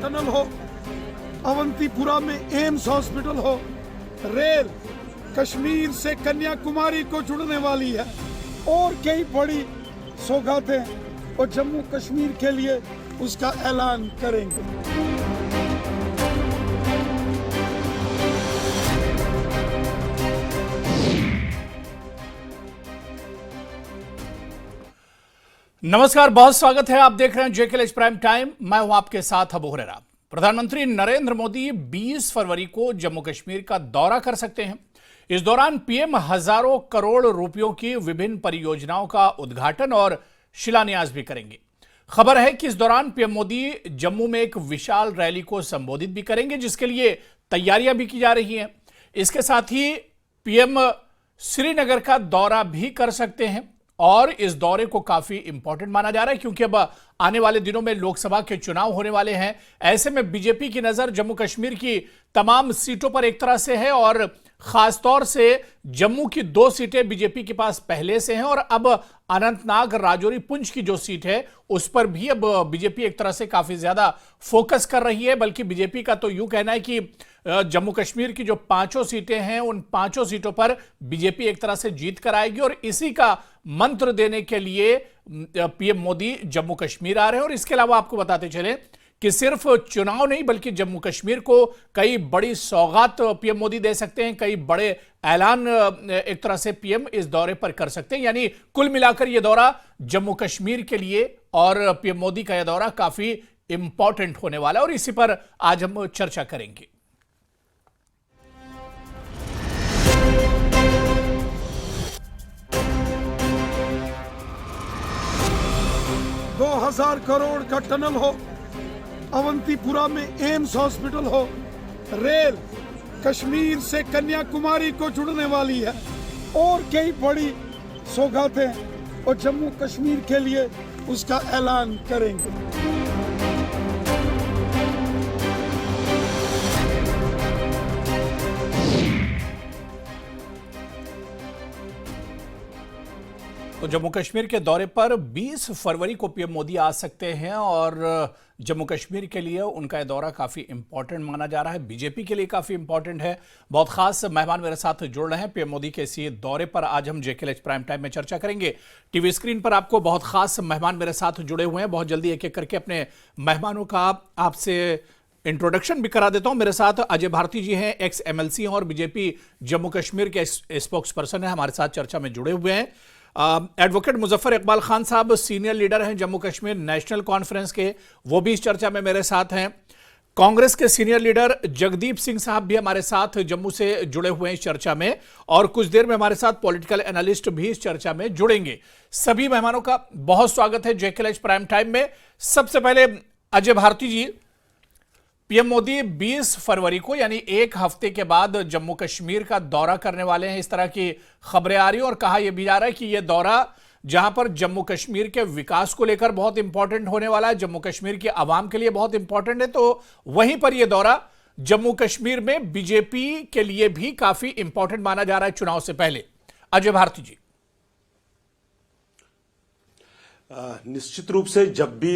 Tunnel हो, अवंतीपुरा में AIIMS hospital हो, रेल कश्मीर से कन्याकुमारी को जुड़ने वाली है और कई बड़ी सौगातें और जम्मू कश्मीर के लिए उसका ऐलान करेंगे। नमस्कार, बहुत स्वागत है। आप देख रहे हैं जेकेएल प्राइम टाइम। मैं हूं आपके साथ अबू हुरैरा। प्रधानमंत्री नरेंद्र मोदी 20 फरवरी को जम्मू कश्मीर का दौरा कर सकते हैं। इस दौरान पीएम हजारों करोड़ रुपयों की विभिन्न परियोजनाओं का उद्घाटन और शिलान्यास भी करेंगे। खबर है कि इस दौरान पीएम मोदी जम्मू में एक विशाल रैली को संबोधित भी करेंगे, जिसके लिए तैयारियां भी की जा रही हैं। इसके साथ ही पीएम श्रीनगर का दौरा भी कर सकते हैं और इस दौरे को काफी इंपॉर्टेंट माना जा रहा है, क्योंकि अब आने वाले दिनों में लोकसभा के चुनाव होने वाले हैं। ऐसे में बीजेपी की नजर जम्मू कश्मीर की तमाम सीटों पर एक तरह से है और खासतौर से जम्मू की 2 सीटें बीजेपी के पास पहले से हैं और अब अनंतनाग राजौरी पुंछ की जो सीट है उस पर भी अब बीजेपी एक तरह से काफी ज्यादा फोकस कर रही है। बल्कि बीजेपी का तो यूं कहना है कि जम्मू कश्मीर की जो 5 सीटें हैं उन 5 सीटों पर बीजेपी एक तरह से जीत कर आएगी और इसी का मंत्र देने के लिए पीएम मोदी जम्मू कश्मीर आ रहे हैं। और इसके अलावा आपको बताते चलें कि सिर्फ चुनाव नहीं बल्कि जम्मू कश्मीर को कई बड़ी सौगात पीएम मोदी दे सकते हैं, कई बड़े ऐलान एक तरह से पीएम इस दौरे पर कर सकते हैं। यानी कुल मिलाकर यह दौरा जम्मू कश्मीर के लिए और पीएम मोदी का यह दौरा काफी इंपॉर्टेंट होने वाला है और इसी पर आज हम चर्चा करेंगे। $2,000 करोड़ का टनल हो, अवंतीपुरा में एम्स हॉस्पिटल हो, रेल कश्मीर से कन्याकुमारी को जुड़ने वाली है और कई बड़ी सौगातें और जम्मू कश्मीर के लिए उसका ऐलान करेंगे। तो जम्मू कश्मीर के दौरे पर 20 फरवरी को पीएम मोदी आ सकते हैं और जम्मू कश्मीर के लिए उनका यह दौरा काफ़ी इंपॉर्टेंट माना जा रहा है। बीजेपी के लिए काफ़ी इंपॉर्टेंट है। बहुत खास मेहमान मेरे साथ जुड़ रहे हैं। पीएम मोदी के इसी दौरे पर आज हम जेकेएल प्राइम टाइम में चर्चा करेंगे। टीवी स्क्रीन पर आपको बहुत खास मेहमान मेरे साथ जुड़े हुए हैं। बहुत जल्दी एक एक करके अपने मेहमानों का आपसे इंट्रोडक्शन भी करा देता हूं। मेरे साथ अजय भारती जी हैं, एक्स एमएलसी और बीजेपी जम्मू कश्मीर के स्पोक्स पर्सन है, हमारे साथ चर्चा में जुड़े हुए हैं। एडवोकेट मुजफ्फर इकबाल खान साहब सीनियर लीडर हैं जम्मू कश्मीर नेशनल कॉन्फ्रेंस के, वो भी इस चर्चा में मेरे साथ हैं। कांग्रेस के सीनियर लीडर जगदीप सिंह साहब भी हमारे साथ जम्मू से जुड़े हुए हैं इस चर्चा में और कुछ देर में हमारे साथ पॉलिटिकल एनालिस्ट भी इस चर्चा में जुड़ेंगे। सभी मेहमानों का बहुत स्वागत है जेकेएल प्राइम टाइम में। सबसे पहले अजय भारती जी, पीएम मोदी 20 फरवरी को यानी एक हफ्ते के बाद जम्मू कश्मीर का दौरा करने वाले हैं, इस तरह की खबरें आ रही हैं और कहा यह भी जा रहा है कि यह दौरा जहां पर जम्मू कश्मीर के विकास को लेकर बहुत इंपॉर्टेंट होने वाला है, जम्मू कश्मीर की आवाम के लिए बहुत इंपॉर्टेंट है, तो वहीं पर यह दौरा जम्मू कश्मीर में बीजेपी के लिए भी काफी इंपॉर्टेंट माना जा रहा है चुनाव से पहले। अजय भारती जी। निश्चित रूप से जब भी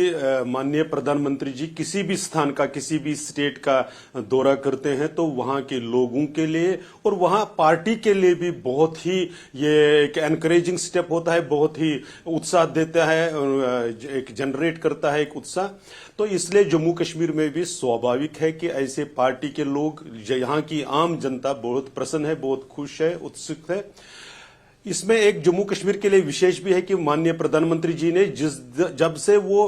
माननीय प्रधानमंत्री जी किसी भी स्थान का, किसी भी स्टेट का दौरा करते हैं तो वहां के लोगों के लिए और वहां पार्टी के लिए भी बहुत ही ये एक एनकरेजिंग स्टेप होता है, बहुत ही उत्साह देता है, एक जनरेट करता है एक उत्साह। तो इसलिए जम्मू कश्मीर में भी स्वाभाविक है कि ऐसे पार्टी के लोग, यहाँ की आम जनता बहुत प्रसन्न है, बहुत खुश है, उत्सुक है। इसमें एक जम्मू कश्मीर के लिए विशेष भी है कि माननीय प्रधानमंत्री जी ने जब से वो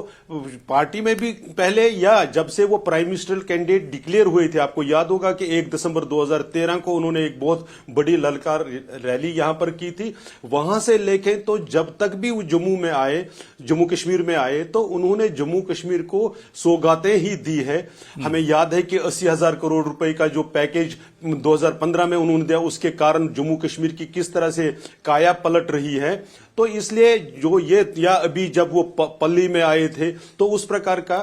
पार्टी में भी पहले या जब से वो प्राइम मिनिस्टर कैंडिडेट डिक्लेयर हुए थे, आपको याद होगा कि 1 दिसंबर 2013 को उन्होंने एक बहुत बड़ी ललकार रैली यहां पर की थी। वहां से लेके तो जब तक भी वो जम्मू कश्मीर में आए तो उन्होंने जम्मू कश्मीर को सौगातें ही दी है। हमें याद है कि 80,000 करोड़ रुपए का जो पैकेज 2015 में उन्होंने दिया, उसके कारण जम्मू कश्मीर की किस तरह से काया पलट रही है। तो इसलिए जो ये या अभी जब वो पल्ली में आए थे तो उस प्रकार का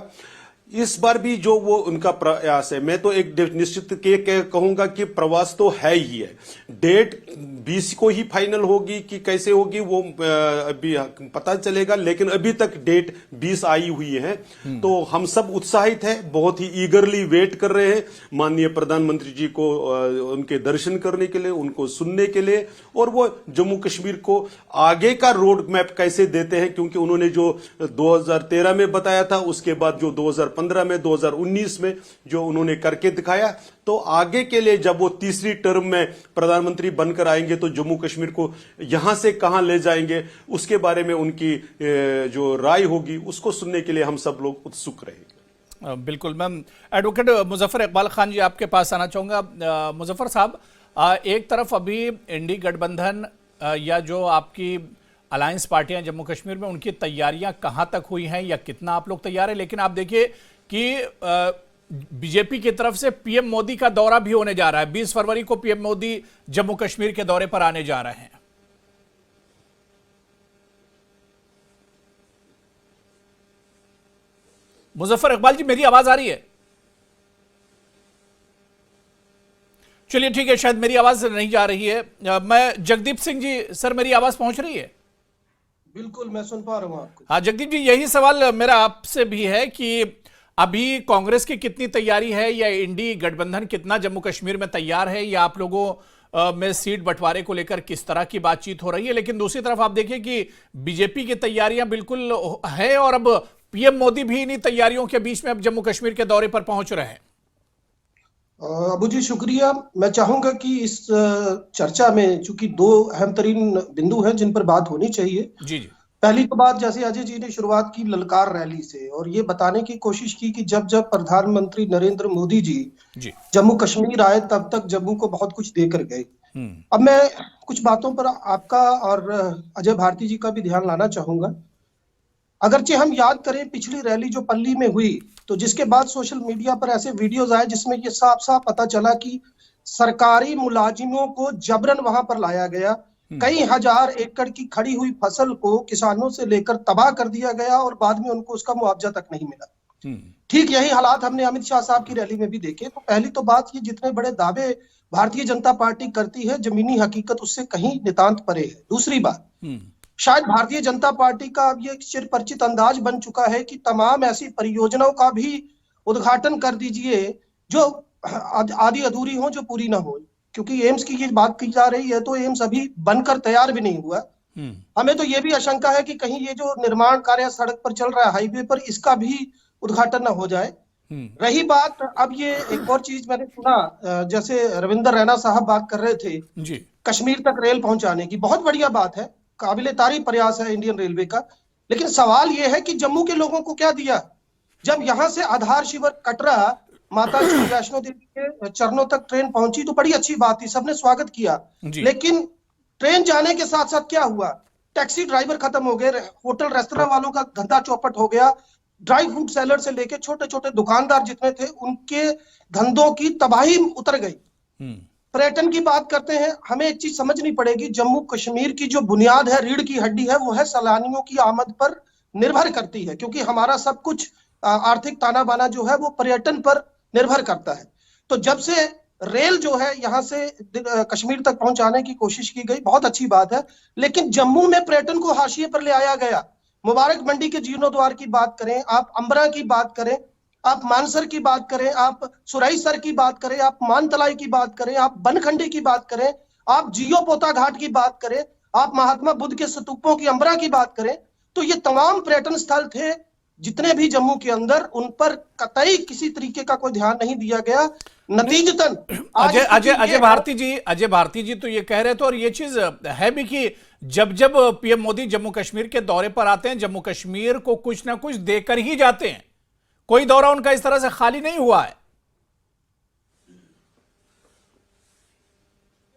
इस बार भी जो वो उनका प्रयास है, मैं तो एक निश्चित के कहूंगा कि प्रवास तो है ही है। डेट 20 को ही फाइनल होगी कि कैसे होगी वो अभी पता चलेगा, लेकिन अभी तक डेट 20 आई हुई है। तो हम सब उत्साहित हैं, बहुत ही ईगरली वेट कर रहे हैं माननीय प्रधानमंत्री जी को उनके दर्शन करने के लिए, उनको सुनने के लिए, और वो जम्मू कश्मीर को आगे का रोड मैप कैसे देते हैं, क्योंकि उन्होंने जो 2013 में बताया था, उसके बाद जो 2015 में, 2019 में जो उन्होंने करके दिखाया, तो आगे के लिए जब वो तीसरी टर्म में प्रधानमंत्री बनकर आएंगे तो जम्मू कश्मीर को यहां से कहां ले जाएंगे, उसके बारे में उनकी जो राय होगी उसको सुनने के लिए हम सब लोग उत्सुक रहेंगे। बिल्कुल। मैं एडवोकेट मुजफ्फर इकबाल खान जी आपके पास आना चाहूंगा। मुजफ्फर साहब, एक तरफ अभी इंडी गठबंधन या जो आपकी अलायंस पार्टियां जम्मू कश्मीर में, उनकी तैयारियां कहां तक हुई हैं या कितना आप लोग तैयार हैं, लेकिन आप देखिए कि बीजेपी की तरफ से पीएम मोदी का दौरा भी होने जा रहा है। 20 फरवरी को पीएम मोदी जम्मू कश्मीर के दौरे पर आने जा रहे हैं। मुजफ्फर इकबाल जी, मेरी आवाज आ रही है? चलिए ठीक है, शायद मेरी आवाज नहीं जा रही है। मैं जगदीप सिंह जी, सर मेरी आवाज पहुंच रही है? बिल्कुल, मैं सुन पा रहा हूं आपको। हाँ जगदीप जी, यही सवाल मेरा आपसे भी है कि अभी कांग्रेस की कितनी तैयारी है, या इंडी गठबंधन कितना जम्मू कश्मीर में तैयार है, या आप लोगों में सीट बंटवारे को लेकर किस तरह की बातचीत हो रही है। लेकिन दूसरी तरफ आप देखिए कि बीजेपी की तैयारियां बिल्कुल है, और अब पीएम मोदी भी इन्हीं तैयारियों के बीच में अब जम्मू कश्मीर के दौरे पर पहुंच रहे हैं। अबू जी शुक्रिया। मैं चाहूंगा कि इस चर्चा में चूंकि दो अहम तरीन बिंदु हैं जिन पर बात होनी चाहिए। जी जी। पहली तो बात, जैसे अजय जी ने शुरुआत की ललकार रैली से, और ये बताने की कोशिश की कि जब जब प्रधानमंत्री नरेंद्र मोदी जी जम्मू कश्मीर आए तब तक जम्मू को बहुत कुछ देकर गए। अब मैं कुछ बातों पर आपका और अजय भारती जी का भी ध्यान लाना चाहूंगा। अगरचे हम याद करें पिछली रैली जो पल्ली में हुई, तो जिसके बाद सोशल मीडिया पर ऐसे वीडियोज आए जिसमें ये साफ साफ पता चला कि सरकारी मुलाजिमों को जबरन वहां पर लाया गया, कई हजार एकड़ की खड़ी हुई फसल को किसानों से लेकर तबाह कर दिया गया, और बाद में उनको उसका मुआवजा तक नहीं मिला। ठीक यही हालात हमने अमित शाह साहब की रैली में भी देखे। तो पहली तो बात, ये जितने बड़े दावे भारतीय जनता पार्टी करती है, जमीनी हकीकत उससे कहीं नितांत परे है। दूसरी बात, शायद भारतीय जनता पार्टी का अब ये चिर परिचित अंदाज बन चुका है कि तमाम ऐसी परियोजनाओं का भी उद्घाटन कर दीजिए जो आधी अधूरी हो, जो पूरी ना हो। क्योंकि एम्स की ये बात की जा रही है, तो एम्स अभी बनकर तैयार भी नहीं हुआ। हमें तो ये भी आशंका है कि कहीं ये जो निर्माण कार्य सड़क पर चल रहा है, हाईवे पर, इसका भी उद्घाटन ना हो जाए। रही बात, अब ये एक और चीज मैंने सुना, जैसे रविंदर रैना साहब बात कर रहे थे जी, कश्मीर तक रेल पहुंचाने की। बहुत बढ़िया बात है, काबिले तारीफ प्रयास है इंडियन रेलवे का। लेकिन सवाल यह है कि जम्मू के लोगों को क्या दिया? जब यहां से आधार शिविर कटरा माता श्री वैष्णो देवी के चरणों तक ट्रेन पहुंची तो बड़ी अच्छी बात थी, सबने स्वागत किया। लेकिन ट्रेन जाने के साथ साथ क्या हुआ? टैक्सी ड्राइवर खत्म हो गए, होटल रेस्तरां वालों का धंधा चौपट हो गया, ड्राई फ्रूट सेलर से लेके छोटे छोटे दुकानदार जितने थे उनके धंधों की तबाही उतर गई। पर्यटन की बात करते हैं, हमें एक चीज समझनी पड़ेगी, जम्मू कश्मीर की जो बुनियाद है, रीढ़ की हड्डी है, वो है सैलानियों की आमद पर निर्भर करती है। क्योंकि हमारा सब कुछ आर्थिक ताना बाना जो है वो पर्यटन पर निर्भर करता है। तो जब से रेल जो है यहां से कश्मीर तक पहुंचाने की कोशिश की गई, बहुत अच्छी बात है। लेकिन जम्मू में पर्यटन को हाशिए पर ले आया गया। मुबारक मंडी के जीर्णोद्वार की बात करें, आप अंबरा की बात करें, आप मानसर की बात करें, आप सुराईसर की बात करें, आप मानतलाई की बात करें, आप बनखंडी की बात करें, आप जियो पोता घाट की बात करें, आप महात्मा बुद्ध के स्तूपों की अंबरा की बात करें, तो ये तमाम पर्यटन स्थल थे जितने भी जम्मू के अंदर, उन पर कतई किसी तरीके का कोई ध्यान नहीं दिया गया। नतीजतन अजय भारती जी तो ये कह रहे थे, और ये चीज है भी कि जब जब पीएम मोदी जम्मू कश्मीर के दौरे पर आते हैं, जम्मू कश्मीर को कुछ ना कुछ देकर ही जाते हैं। कोई दौरा उनका इस तरह से खाली नहीं हुआ है।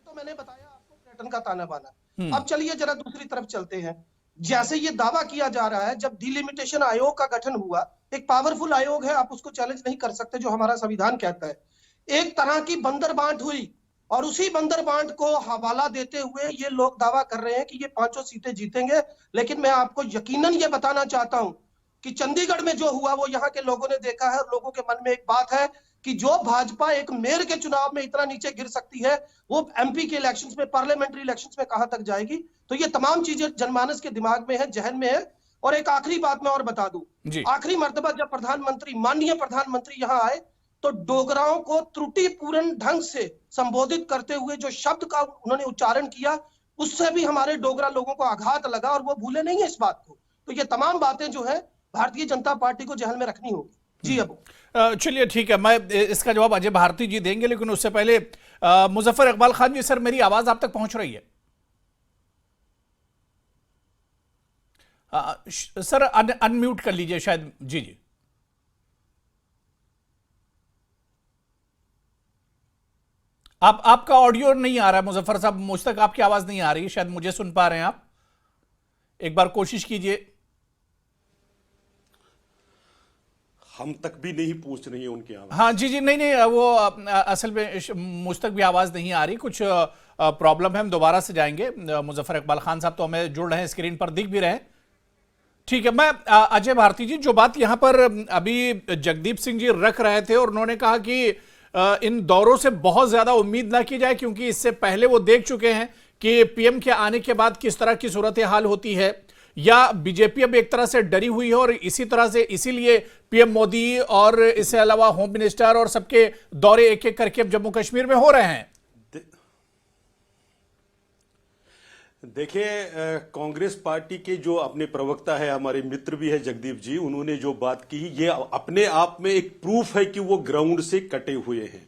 तो मैंने बताया आपको पर्यटन का ताना बाना। अब चलिए जरा दूसरी तरफ चलते हैं। जैसे ये दावा किया जा रहा है, जब डिलिमिटेशन आयोग का गठन हुआ, एक पावरफुल आयोग है, आप उसको चैलेंज नहीं कर सकते, जो हमारा संविधान कहता है। एक तरह की बंदर बांट हुई, और उसी बंदर बांट को हवाला देते हुए ये लोग दावा कर रहे हैं कि ये 5 सीटें जीतेंगे। लेकिन मैं आपको यकीनन ये बताना चाहता हूं, कि चंडीगढ़ में जो हुआ वो यहाँ के लोगों ने देखा है, और लोगों के मन में एक बात है कि जो भाजपा एक मेयर के चुनाव में इतना नीचे गिर सकती है, वो एमपी के इलेक्शंस में, पार्लियामेंट्री इलेक्शंस में कहां तक जाएगी। तो ये तमाम चीजें जनमानस के दिमाग में है, जहन में है। और एक आखिरी बात मैं और बता दूं, आखिरी मर्तबा जब माननीय प्रधानमंत्री यहाँ आए तो डोगराओं को त्रुटिपूर्ण ढंग से संबोधित करते हुए जो शब्द का उन्होंने उच्चारण किया, उससे भी हमारे डोगरा लोगों को आघात लगा, और वो भूले नहीं है इस बात को। तो ये तमाम बातें जो है भारतीय जनता पार्टी को जहन में रखनी होगी। जी अब चलिए ठीक है, मैं इसका जवाब अजय भारती जी देंगे, लेकिन उससे पहले मुजफ्फर इकबाल खान जी, सर मेरी आवाज आप तक पहुंच रही है? सर अनम्यूट कर लीजिए शायद। जी जी, आपका ऑडियो नहीं आ रहा है मुजफ्फर साहब, मुझ तक आपकी आवाज नहीं आ रही, शायद मुझे सुन पा रहे हैं आप, एक बार कोशिश कीजिए। हम तक भी नहीं पहुंच रही है उनकी आवाज। हाँ जी जी, नहीं वो असल में मुझ तक भी आवाज नहीं आ रही, कुछ प्रॉब्लम है, हम दोबारा से जाएंगे। मुजफ्फर इकबाल खान साहब तो हमें जुड़ रहे हैं, स्क्रीन पर दिख भी रहे हैं। ठीक है, मैं अजय भारती जी, जो बात यहां पर अभी जगदीप सिंह जी रख रहे थे, और उन्होंने कहा कि इन दौरों से बहुत ज्यादा उम्मीद ना की जाए, क्योंकि इससे पहले वो देख चुके हैं कि पीएम के आने के बाद किस तरह की सूरत हाल होती है, या बीजेपी अब एक तरह से डरी हुई है और इसी तरह से इसीलिए पीएम मोदी और इसके अलावा होम मिनिस्टर और सबके दौरे एक एक करके अब जम्मू कश्मीर में हो रहे हैं। देखिए, कांग्रेस पार्टी के जो अपने प्रवक्ता है, हमारे मित्र भी है जगदीप जी, उन्होंने जो बात की ये अपने आप में एक प्रूफ है कि वो ग्राउंड से कटे हुए हैं।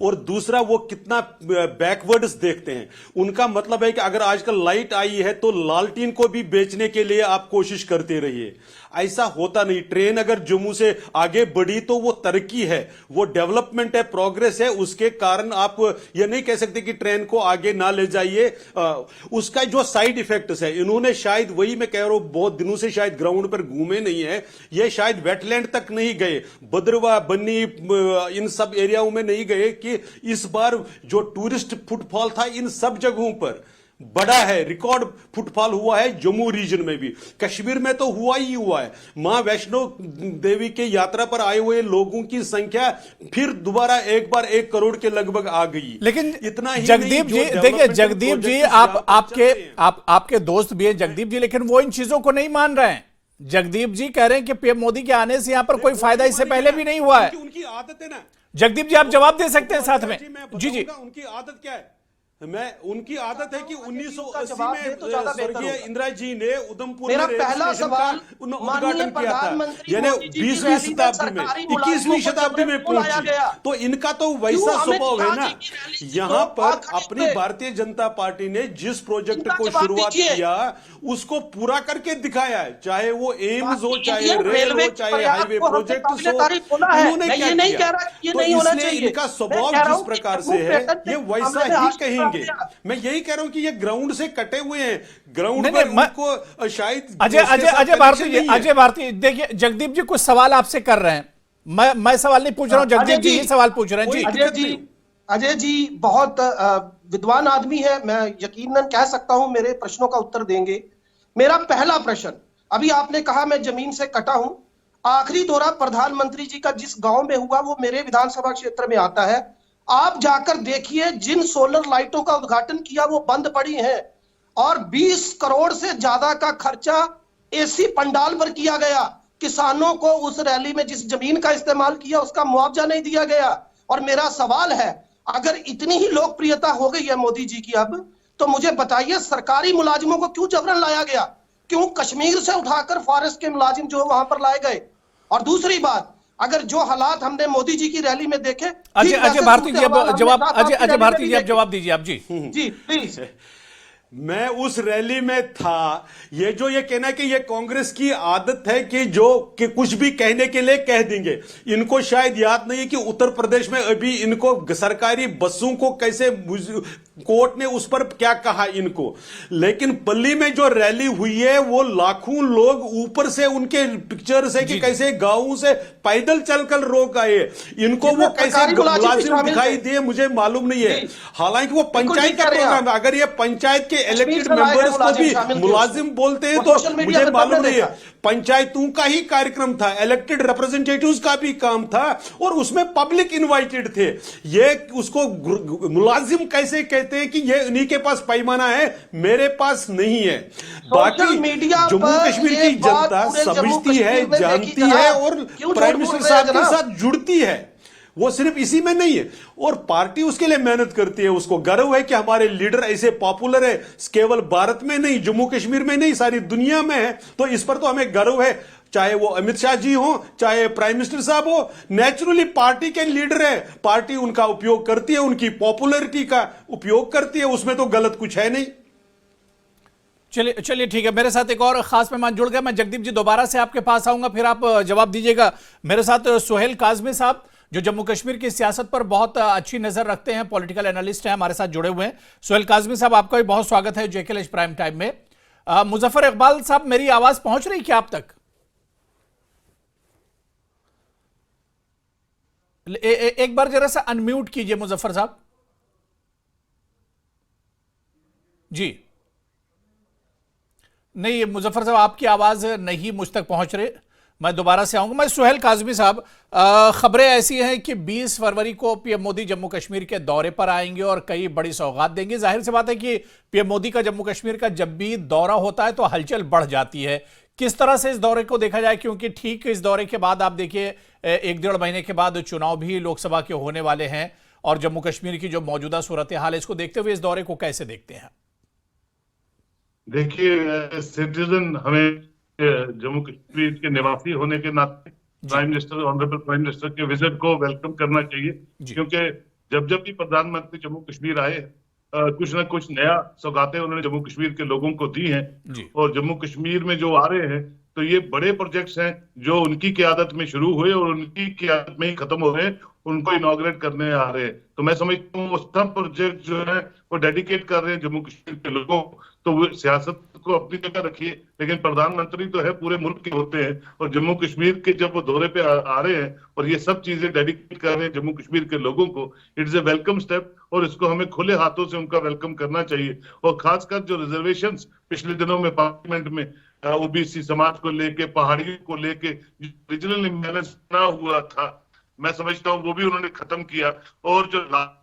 और दूसरा, वो कितना बैकवर्ड्स देखते हैं। उनका मतलब है कि अगर आजकल लाइट आई है तो लालटीन को भी बेचने के लिए आप कोशिश करते रहिए। ऐसा होता नहीं। ट्रेन अगर जम्मू से आगे बढ़ी तो वो तरक्की है, वो डेवलपमेंट है, प्रोग्रेस है। उसके कारण आप ये नहीं कह सकते कि ट्रेन को आगे ना ले जाइए। उसका जो साइड इफेक्ट्स है, इन्होंने शायद, वही मैं कह रहा हूं, बहुत दिनों से शायद ग्राउंड पर घूमे नहीं है, ये शायद वेटलैंड तक नहीं गए, भद्रवा, बन्नी, इन सब एरियाओं में नहीं गए, कि इस बार जो टूरिस्ट फुटफॉल था इन सब जगहों पर बड़ा है, रिकॉर्ड फुटफॉल हुआ है। जम्मू रीजन में भी, कश्मीर में तो हुआ ही हुआ है। मां वैष्णो देवी के यात्रा पर आए हुए लोगों की संख्या फिर दोबारा एक बार 1 करोड़ के लगभग आ गई। लेकिन इतना ही जगदीप जी, देखिए जगदीप जी, आपके दोस्त भी हैं जगदीप जी, लेकिन वो इन चीजों को नहीं मान रहे हैं। जगदीप जी कह रहे हैं कि पीएम मोदी के आने से यहां पर कोई फायदा इससे पहले भी नहीं हुआ है। उनकी आदत है ना। जगदीप जी, आप जवाब दे सकते हैं साथ में। जी जी, उनकी आदत क्या है? उनकी आदत है कि 1980 जवाब में दे तो ज्यादा बेहतर स्वर्गीय होगा। इंदिरा जी ने उधमपुर मेरा में पहला सवाल उद्घाटन किया था, प्रधानमंत्री यानी मोदी जी की 20वीं रैली में शताब्दी में, सरकारी 21वीं शताब्दी में मुलाजिमों को लाया पहुंची। गया। तो इनका तो वैसा क्यों अमित स्वभाव है शाह ना। जी की रैली से यहाँ तो पर बात खरीदते? अपनी भारतीय जनता पार्टी ने जिस प्रोजेक्ट इनका को जवाब शुरुआत दीजिए। किया उसको पूरा करके दिखाया है, चाहे वो एम्स हो, चाहे इंडियन रेल रेलवे हो, के चाहे प्रयास हाईवे को हमने प्रोजेक्ट काबिले हो। तारीफ बोला है। इन्होंने मैं क्या ये नहीं किया? कह रहा कि ये तो नहीं होना इसलिए चाहिए। इनका मैं स्वभाव कह रहा जिस हूं कि प्रकार जम्मू से है, पैटर्न ये के वैसा मामले में ही हासिल कहेंगे। किया। मैं यही कह रहा हूं कि ये ग्राउंड से कटे हुए हैं। ग्राउंड नहीं, पर नहीं, उनको शायद अजय भारती, देखिए जगदीप जी कुछ सवाल आपसे कर रहे हैं। मैं सवाल नहीं पूछ रहा हूं, जगदीप जी ही सवाल पूछ रहे हैं। जी अजय जी बहुत विद्वान आदमी है, मैं यकीनन कह सकता हूं मेरे प्रश्नों का उत्तर देंगे। मेरा पहला प्रश्न, अभी आपने कहा मैं जमीन से कटा हूं। आखिरी दौरा प्रधानमंत्री जी का जिस गांव में हुआ वो मेरे विधानसभा क्षेत्र में आता है। आप जाकर देखिए, जिन सोलर लाइटों का उद्घाटन किया वो बंद पड़ी हैं, और 20 करोड़ से ज्यादा का खर्चा एसी पंडाल पर किया गया। किसानों को उस रैली में जिस जमीन का इस्तेमाल किया उसका मुआवजा नहीं दिया गया। और मेरा सवाल है, अगर इतनी ही लोकप्रियता हो गई है मोदी जी की अब, तो मुझे बताइए सरकारी मुलाजिमों को क्यों जबरन लाया गया? क्यों कश्मीर से उठाकर फॉरेस्ट के मुलाजिम जो वहां पर लाए गए? और दूसरी बात, अगर जो हालात हमने मोदी जी की रैली में देखे, अजय भारती जी अब जवाब, अजय भारती जी अब जवाब दीजिए आप। जी प्लीज। मैं उस रैली में था। ये जो ये कहना कि ये कांग्रेस की आदत है कि जो कि कुछ भी कहने के लिए कह देंगे। इनको शायद याद नहीं कि उत्तर प्रदेश में अभी इनको सरकारी बसों को कैसे कोर्ट ने उस पर क्या कहा इनको। लेकिन पल्ली में जो रैली हुई है वो लाखों लोग ऊपर से उनके पिक्चर्स है कि कैसे गांवों से पैदल चलकर रोक आए। इनको वो कैसे मुलाजिम दिखाई दिए मुझे मालूम नहीं है। हालांकि वो पंचायत का प्रोग्राम है। अगर ये पंचायत के इलेक्टेड से लाए हैं मेंबर्स को भी शामिल किए मुलाजिम उसमें। बोलते हैं, वो तो सोशल मीडिया मुझे पे मालूम तब नहीं है। देखा। पंचायतों का ही कार्यक्रम था, इलेक्टेड रिप्रेजेंटेटिव्स का भी काम था, और उसमें पब्लिक इनवाइटेड थे। ये उसको मुलाजिम कैसे कहते हैं कि ये उन्हीं के पास पैमाना है, मेरे पास नहीं है। बाकी मीडिया जम्मू पर कश्मीर ये की बात जनता पूरे जम्मू समझती है, कश्मीर में जानती देखी है, जनाब। और क्यों प्राइम झूठ बोल मिनिस्टर रहे हैं साहब के जनाब? साथ जुड़ती है। वो सिर्फ इसी में नहीं है, और पार्टी उसके लिए मेहनत करती है। उसको गर्व है कि हमारे लीडर ऐसे पॉपुलर है, केवल भारत में नहीं, जम्मू कश्मीर में नहीं, सारी दुनिया में है। तो इस पर तो हमें गर्व है, चाहे वो अमित शाह जी हो, चाहे प्राइम मिनिस्टर साहब हो। नेचुरली पार्टी के लीडर है, पार्टी उनका उपयोग करती है, उनकी पॉपुलरिटी का उपयोग करती है, उसमें तो गलत कुछ है नहीं। चलिए ठीक है। मेरे साथ एक और खास मेहमान जुड़ गए। मैं जगदीप जी दोबारा से आपके पास आऊंगा, फिर आप जवाब दीजिएगा। मेरे साथ सुहेल काजमी साहब, जो जम्मू कश्मीर की सियासत पर बहुत अच्छी नजर रखते हैं, पॉलिटिकल एनालिस्ट हैं, हमारे साथ जुड़े हुए हैं। सुहेल काजमी साहब, आपका भी बहुत स्वागत है जेकेएल प्राइम टाइम में। मुजफ्फर इकबाल साहब, मेरी आवाज पहुंच रही क्या आप तक? एक बार जरा सा अनम्यूट कीजिए मुजफ्फर साहब जी। नहीं मुजफ्फर साहब, आपकी आवाज नहीं मुझ तक पहुंच रही। मैं दोबारा से आऊंगा। मैं सुहेल काजमी साहब, खबरें ऐसी हैं कि 20 फरवरी को पीएम मोदी जम्मू कश्मीर के दौरे पर आएंगे और कई बड़ी सौगात देंगे। जाहिर सी बात है कि पीएम मोदी का जम्मू कश्मीर का जब भी दौरा होता है तो हलचल बढ़ जाती है। किस तरह से इस दौरे को देखा जाए, क्योंकि ठीक इस दौरे के बाद आप देखिए 1-1.5 महीने के बाद चुनाव भी लोकसभा के होने वाले हैं, और जम्मू कश्मीर की जो मौजूदा सूरत हाल है, इसको देखते हुए इस दौरे को कैसे देखते हैं? देखिए, सिटीजन हमें जम्मू कश्मीर के निवासी होने के नाते prime minister, honourable prime minister के विजिट को वेलकम करना चाहिए, क्योंकि जब जब भी प्रधानमंत्री जम्मू कश्मीर आए, कुछ ना कुछ नया सौगातें उन्होंने जम्मू कश्मीर के लोगों को दी हैं। और जम्मू कश्मीर में जो आ रहे हैं, तो ये बड़े प्रोजेक्ट्स हैं जो उनकी क़यादत में शुरू हुए और उनकी क़यादत में ही खत्म हो रहे हैं, उनको इनॉग्रेट करने आ रहे हैं। तो मैं समझता हूँ वो सब प्रोजेक्ट जो है वो डेडिकेट कर रहे हैं जम्मू कश्मीर के लोगों को। तो वो सियासत को अपनी जगह रखिए, लेकिन प्रधानमंत्री तो है पूरे मुल्क के होते हैं, और जम्मू कश्मीर के जब वो दौरे पे आ रहे हैं और ये सब चीजें डेडिकेट कर रहे हैं जम्मू कश्मीर के लोगों को, इट्स ए वेलकम स्टेप, और इसको हमें खुले हाथों से उनका वेलकम करना चाहिए। और खासकर जो रिजर्वेशंस पिछले दिनों में पार्लियामेंट में ओबीसी समाज को लेके, पहाड़ियों को लेके रीजनल इम्बैलेंस बना हुआ था, मैं समझता हूँ वो भी उन्होंने खत्म किया। और जो लास्ट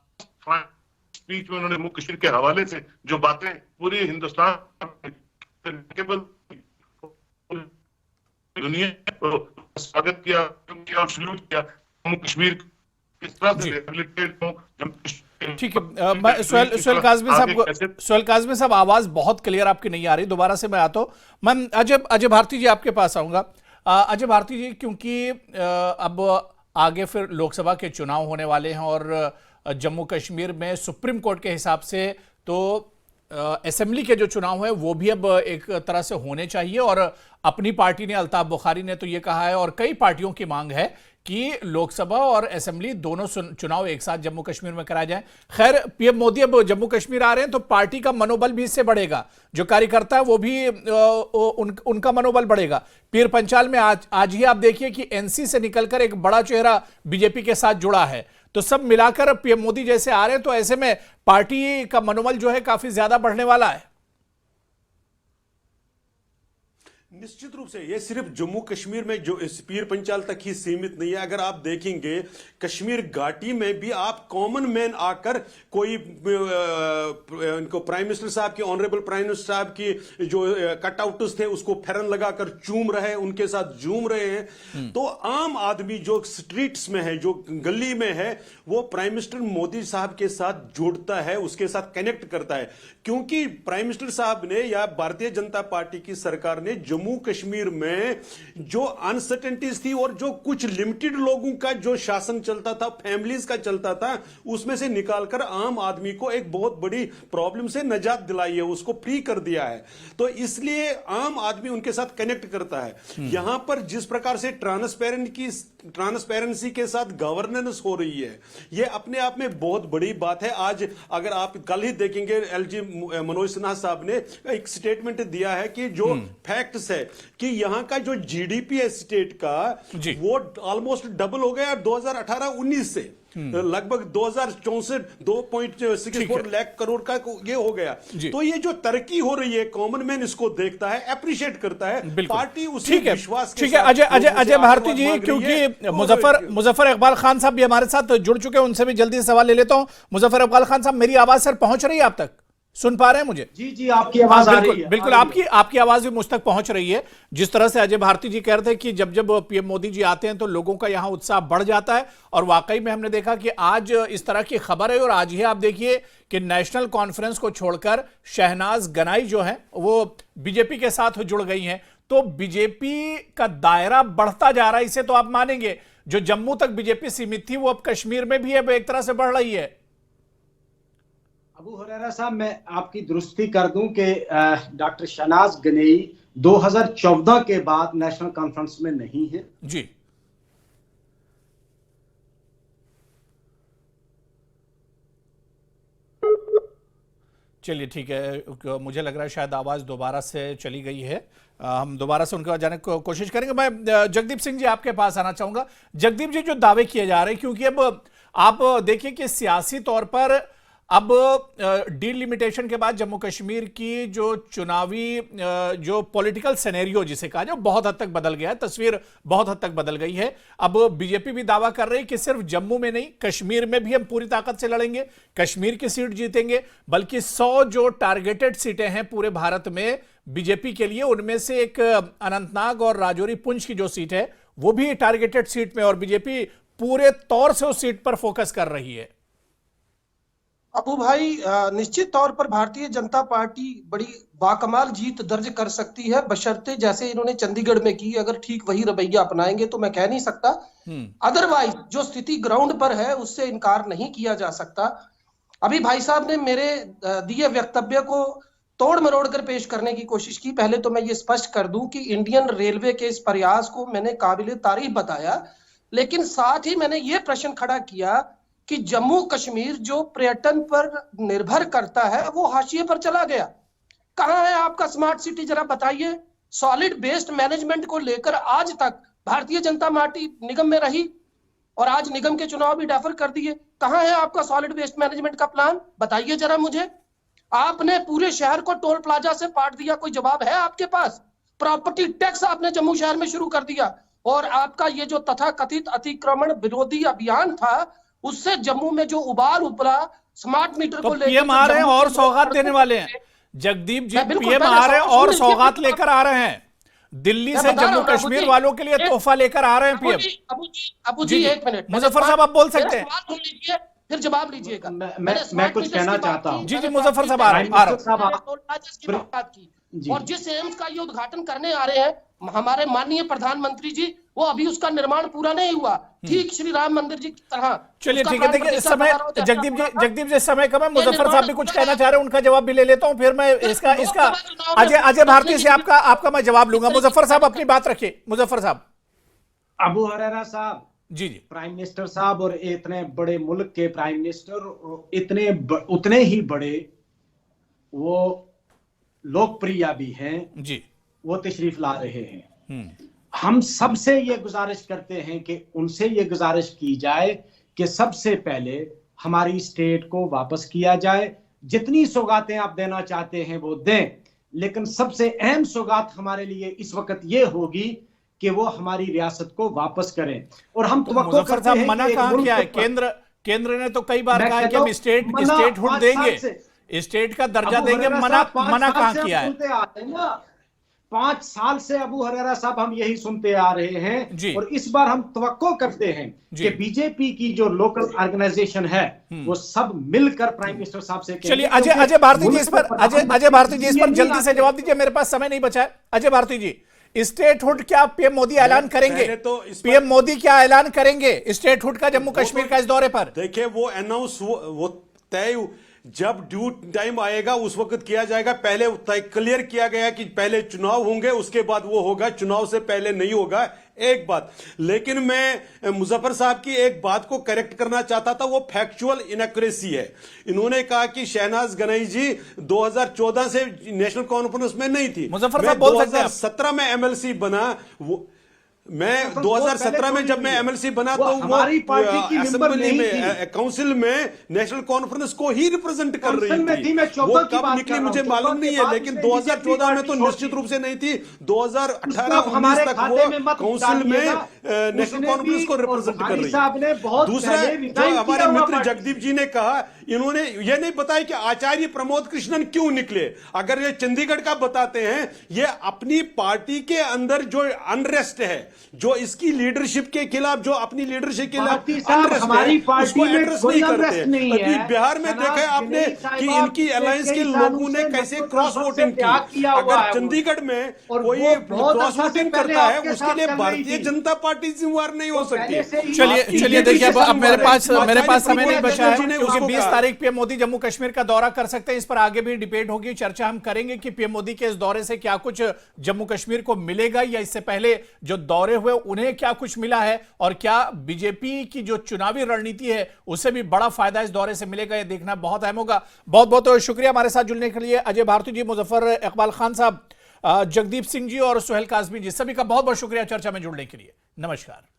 स्पीच में उन्होंने जम्मू कश्मीर के हवाले से जो बातें पूरे हिंदुस्तान केवल दुनिया को स्वागत किया और सल्यूट किया, जम्मू कश्मीर किस तरह से रिहेबिलिटेट हो। ठीक है, मैं सुहेल काजमी साहब, आवाज बहुत क्लियर आपकी नहीं आ रही, दोबारा से मैं आता हूं। मैं अजय भारती जी आपके पास आऊंगा। अजय भारती जी, क्योंकि अब आगे फिर लोकसभा के चुनाव होने वाले हैं, और जम्मू कश्मीर में सुप्रीम कोर्ट के हिसाब से तो असेंबली के जो चुनाव है वो भी अब एक तरह से होने चाहिए, और अपनी पार्टी ने, अल्ताफ बुखारी ने तो ये कहा है, और कई पार्टियों की मांग है कि लोकसभा और असेंबली दोनों चुनाव एक साथ जम्मू कश्मीर में कराए जाएं। खैर, पीएम मोदी अब जम्मू कश्मीर आ रहे हैं तो पार्टी का मनोबल भी इससे बढ़ेगा, जो कार्यकर्ता है वो भी उनका मनोबल बढ़ेगा। पीर पंचाल में आज ही आप देखिए कि एनसी से निकलकर एक बड़ा चेहरा बीजेपी के साथ जुड़ा है। तो सब मिलाकर पीएम मोदी जैसे आ रहे हैं, तो ऐसे में पार्टी का मनोबल जो है काफी ज्यादा बढ़ने वाला है। निश्चित रूप से ये सिर्फ जम्मू कश्मीर में जो पीर पंचाल तक ही सीमित नहीं है। अगर आप देखेंगे कश्मीर घाटी में भी आप कॉमन मैन आकर कोई इनको प्राइम मिनिस्टर साहब की, ऑनरेबल प्राइम मिनिस्टर साहब की जो कटआउट्स थे उसको फेरन लगाकर चूम रहे हैं, उनके साथ झूम रहे हैं। तो आम आदमी जो स्ट्रीट्स में है, जो गली में है, वो प्राइम मिनिस्टर मोदी साहब के साथ जुड़ता है, उसके साथ कनेक्ट करता है, क्योंकि प्राइम मिनिस्टर साहब ने या भारतीय जनता पार्टी की सरकार ने जम्मू कश्मीर में जो अनसर्टेनिटीज थी और जो कुछ लिमिटेड लोगों का जो शासन चलता था, फैमिलीज का चलता था, उसमें से निकालकर आम आदमी को एक बहुत बड़ी प्रॉब्लम से निजात दिलाई है, उसको फ्री कर दिया है। तो इसलिए आम आदमी उनके साथ कनेक्ट करता है। यहां पर जिस प्रकार से ट्रांसपेरेंसी के साथ गवर्नेंस हो रही है, यह अपने आप में बहुत बड़ी बात है। आज अगर आप कल ही देखेंगे, एलजी मनोज सिन्हा साहब ने एक स्टेटमेंट दिया है कि जो फैक्ट्स एनालिसिस है कि यहाँ का जो जीडीपी है स्टेट का जी। वो ऑलमोस्ट डबल हो गया 2018-19 से, लगभग 2.64 लाख करोड़ का ये हो गया। तो ये जो तरक्की हो रही है कॉमन मैन इसको देखता है, अप्रिशिएट करता है, पार्टी उसी विश्वास के ठीक है। अजय भारती जी, क्योंकि मुजफ्फर इकबाल खान साहब भी हमारे साथ जुड़ चुके हैं, उनसे भी जल्दी से सवाल ले लेता हूं। मुजफ्फर इकबाल खान साहब, मेरी आवाज सर पहुंच रही है आप तक? सुन पा रहे हैं मुझे? जी जी, आपकी आवाज आ रही है। बिल्कुल आपकी आवाज भी मुझ तक पहुंच रही है। जिस तरह से अजय भारती जी कह रहे थे कि जब जब पीएम मोदी जी आते हैं तो लोगों का यहां उत्साह बढ़ जाता है, और वाकई में हमने देखा कि आज इस तरह की खबर है। और आज ही आप देखिए कि नेशनल कॉन्फ्रेंस को छोड़कर शहनाज गनाई जो है वो बीजेपी के साथ जुड़ गई हैं। तो बीजेपी का दायरा बढ़ता जा रहा है, इसे तो आप मानेंगे। जो जम्मू तक बीजेपी सीमित थी वो अब कश्मीर में भी अब एक तरह से बढ़ रही है। अबू हुरैरा साहब, मैं आपकी दुरुस्ती कर दूं कि डॉक्टर शहनाज गनई 2014 के बाद नेशनल कॉन्फ्रेंस में नहीं है जी। चलिए ठीक है, मुझे लग रहा है शायद आवाज दोबारा से चली गई है। हम दोबारा से उनके पास जाने की कोशिश करेंगे। मैं जगदीप सिंह जी आपके पास आना चाहूंगा। जगदीप जी, जो दावे किए जा रहे हैं, क्योंकि अब आप देखिए कि सियासी तौर पर अब डिलिमिटेशन के बाद जम्मू कश्मीर की जो चुनावी जो पॉलिटिकल सिनेरियो जिसे कहा जाए बहुत हद तक बदल गया है, तस्वीर बहुत हद तक बदल गई है। अब बीजेपी भी दावा कर रही है कि सिर्फ जम्मू में नहीं, कश्मीर में भी हम पूरी ताकत से लड़ेंगे, कश्मीर की सीट जीतेंगे, बल्कि 100 जो टारगेटेड सीटें हैं पूरे भारत में बीजेपी के लिए, उनमें से एक अनंतनाग और राजौरी पुंछ की जो सीट है वो भी टारगेटेड सीट में, और बीजेपी पूरे तौर से उस सीट पर फोकस कर रही है। अबू भाई, निश्चित तौर पर भारतीय जनता पार्टी बड़ी बाकमाल जीत दर्ज कर सकती है, बशर्ते जैसे इन्होंने चंडीगढ़ में की, अगर ठीक वही रवैया अपनाएंगे तो मैं कह नहीं सकता। अदरवाइज जो स्थिति ग्राउंड पर है उससे इनकार नहीं किया जा सकता। अभी भाई साहब ने मेरे दिए वक्तव्य को तोड़ मरोड़ कर पेश करने की कोशिश की। पहले तो मैं ये स्पष्ट कर दूं कि इंडियन रेलवे के इस प्रयास को मैंने काबिल तारीफ बताया, लेकिन साथ ही मैंने ये प्रश्न खड़ा किया कि जम्मू कश्मीर जो पर्यटन पर निर्भर करता है वो हाशिए पर चला गया। कहां है आपका स्मार्ट सिटी, जरा बताइए। सॉलिड वेस्ट मैनेजमेंट को लेकर आज तक भारतीय जनता पार्टी निगम में रही और आज निगम के चुनाव भी डेफर कर दिए। कहां है आपका सॉलिड वेस्ट मैनेजमेंट का प्लान, बताइए जरा मुझे। आपने पूरे शहर को टोल प्लाजा से पाट दिया, कोई जवाब है आपके पास? प्रॉपर्टी टैक्स आपने जम्मू शहर में शुरू कर दिया, और आपका ये जो तथाकथित अतिक्रमण विरोधी अभियान था उससे जम्मू में जो उबाल उपला स्मार्ट मीटर को लेकर, पीएम आ रहे हैं और सौगात देने वाले हैं। जगदीप जी, पीएम आ रहे हैं और सौगात लेकर आ रहे हैं, दिल्ली से जम्मू कश्मीर वालों के लिए तोहफा लेकर आ रहे हैं पीएम। अबू जी एक मिनट, मुजफ्फर साहब आप बोल सकते हैं, फिर जवाब लीजिएगा। मैं कुछ कहना चाहता हूं। जी जी, मुजफ्फर साहब आ रहे हैं। और जिस एम्स का ये उद्घाटन करने आ रहे हैं हमारे माननीय प्रधानमंत्री जी, वो अभी उसका निर्माण पूरा नहीं हुआ, ठीक श्री राम मंदिर जी की तरह। चलिए ठीक है, देखिए इस समय जगदीप जी समय कम है, मुजफ्फर साहब भी कुछ कहना चाह रहे हैं, उनका जवाब भी ले लेता हूं, फिर मैं इसका अजय भारती से आपका मैं जवाब लूंगा। मुजफ्फर साहब अपनी बात रखिए। मुजफ्फर साहब। अबू हुरैरा साहब, जी जी, प्राइम मिनिस्टर साहब, और इतने बड़े मुल्क के प्राइम मिनिस्टर उतने ही बड़े वो लोकप्रिय भी हैं जी, वो तशरीफ ला रहे हैं। हम सबसे ये गुजारिश करते हैं कि उनसे ये गुजारिश की जाए कि सबसे पहले हमारी स्टेट को वापस किया जाए। जितनी सौगातें आप देना चाहते हैं वो दें, लेकिन सबसे अहम सौगात हमारे लिए इस वक्त ये होगी कि वो हमारी रियासत को वापस करें। और हम तवक्को करते हैं, मना कहां किया है? केंद्र ने तो कई बार कहा कि हम स्टेटहुड देंगे, स्टेट का दर्जा देंगे, मना कहां किया है? 5 साल से अबू हुरैरा साहब हम यही सुनते आ रहे हैं, और इस बार हम तवक्को करते हैं कि बीजेपी की जो लोकल ऑर्गेनाइजेशन है वो सब मिलकर प्राइम मिनिस्टर साहब से। चलिए अजय भारती जी इस पर जल्दी से जवाब दीजिए, मेरे पास समय नहीं बचा है। अजय भारती जी, स्टेटहुड क्या पीएम मोदी ऐलान करेंगे? पीएम मोदी क्या ऐलान करेंगे स्टेटहुड का जम्मू कश्मीर का इस दौरे पर? देखिए वो अनाउंस वो तय जब ड्यू टाइम आएगा उस वक्त किया जाएगा। पहले तय क्लियर किया गया कि पहले चुनाव होंगे, उसके बाद वो होगा, चुनाव से पहले नहीं होगा। एक बात। लेकिन मैं मुजफ्फर साहब की एक बात को करेक्ट करना चाहता था, वो फैक्चुअल इनएक्यूरेसी है। इन्होंने कहा कि शहनाज गनई जी 2014 से नेशनल कॉन्फ्रेंस में नहीं थी। मुजफ्फर साहब बोल सकते हैं। 2017 में एमएलसी बना, वो मैं 2017 में जब मैं एमएलसी बना तो वो असेंबली में काउंसिल में नेशनल कॉन्फ्रेंस को ही रिप्रेजेंट कर रही थी। वो कब निकली मुझे मालूम नहीं है, लेकिन 2014 में तो निश्चित रूप से नहीं थी। 2018-19 तक वो काउंसिल में नेशनल कॉन्फ्रेंस को रिप्रेजेंट कर रही है। दूसरा, जो हमारे मित्र जगदीप जी ने कहा, इन्होंने ये नहीं बताया कि आचार्य प्रमोद कृष्णन क्यों निकले। अगर ये चंडीगढ़ का बताते हैं, ये अपनी पार्टी के अंदर जो अनरेस्ट है, जो इसकी लीडरशिप के खिलाफ, जो अपनी लीडरशिप के खिलाफ अनरेस्ट है, उसको एड्रेस नहीं करते। अभी बिहार में देखा है आपने कि इनकी अलायंस के लोगों ने कैसे क्रॉस वोटिंग की। अगर चंडीगढ़ में कोई क्रॉस वोटिंग करता है, उसके लिए भारतीय जनता पार्टी जिम्मेवार नहीं हो सकती। चलिए देखिए, अब मेरे पास समय नहीं बचा है, क्योंकि 20 तारीख पीएम मोदी जम्मू कश्मीर का दौरा कर सकते हैं। इस पर आगे भी डिबेट होगी, चर्चा हम करेंगे कि पीएम मोदी के इस दौरे से क्या कुछ जम्मू कश्मीर को मिलेगा, या इससे पहले जो दौरे हुए उन्हें क्या कुछ मिला है, और क्या बीजेपी की जो चुनावी रणनीति है उससे भी बड़ा फायदा इस दौरे से मिलेगा, यह देखना बहुत अहम होगा। बहुत बहुत शुक्रिया हमारे साथ जुड़ने के लिए अजय भारती जी, मुजफ्फर इकबाल खान साहब, जगदीप सिंह जी और सुहेल काजमी जी, सभी का बहुत बहुत शुक्रिया चर्चा में जुड़ने के लिए। नमस्कार।